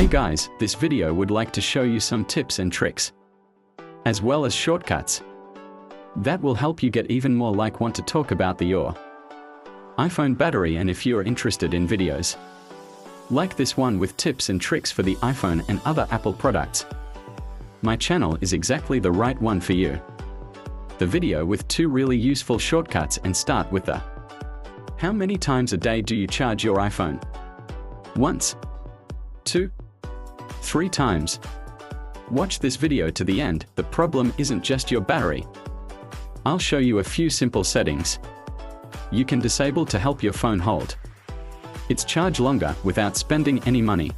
Hey guys, this video would like to show you some tips and tricks, as well as shortcuts, that will help you get even more want to talk about your iPhone battery. And if you're interested in videos like this one with tips and tricks for the iPhone and other Apple products, my channel is exactly the right one for you. The video with 2 really useful shortcuts, and start with the how many times a day do you charge your iPhone? Once, 2, 3 times. Watch this video to the end. The problem isn't just your battery. I'll show you a few simple settings you can disable to help your phone hold its charge longer without spending any money.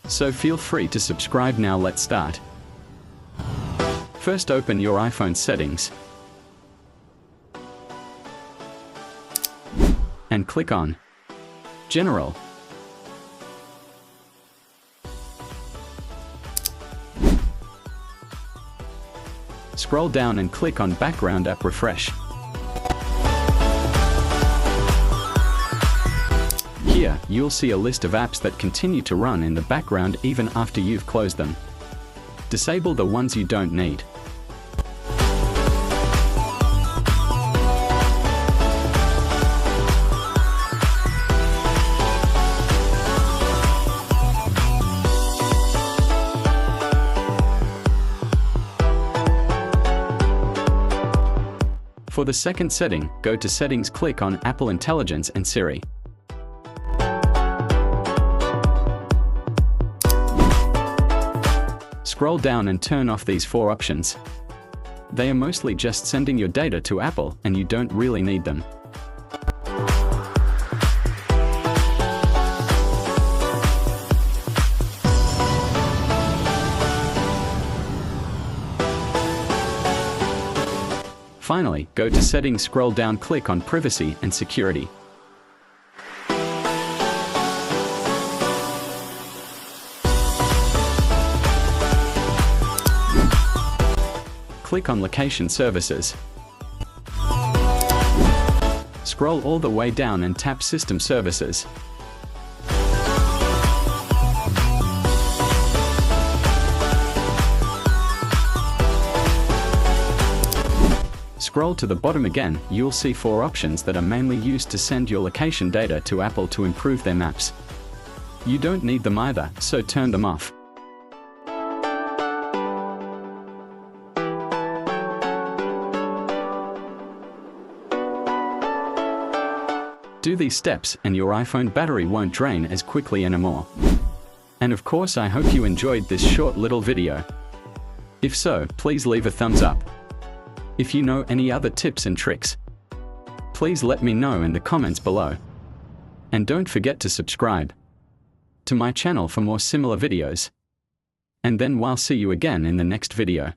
So feel free to subscribe now. Let's start. First, open your iPhone settings and click on General. Scroll down and click on Background App Refresh. Here, you'll see a list of apps that continue to run in the background even after you've closed them. Disable the ones you don't need. For the second setting, go to Settings, click on Apple Intelligence and Siri. Scroll down and turn off these 4 options. They are mostly just sending your data to Apple, and you don't really need them. Finally, go to Settings, scroll down, click on Privacy and Security. Click on Location Services. Scroll all the way down and tap System Services. Scroll to the bottom again. You'll see 4 options that are mainly used to send your location data to Apple to improve their maps. You don't need them either, so turn them off. Do these steps and your iPhone battery won't drain as quickly anymore. And of course, I hope you enjoyed this short little video. If so, please leave a thumbs up. If you know any other tips and tricks, please let me know in the comments below. And don't forget to subscribe to my channel for more similar videos. And then I'll see you again in the next video.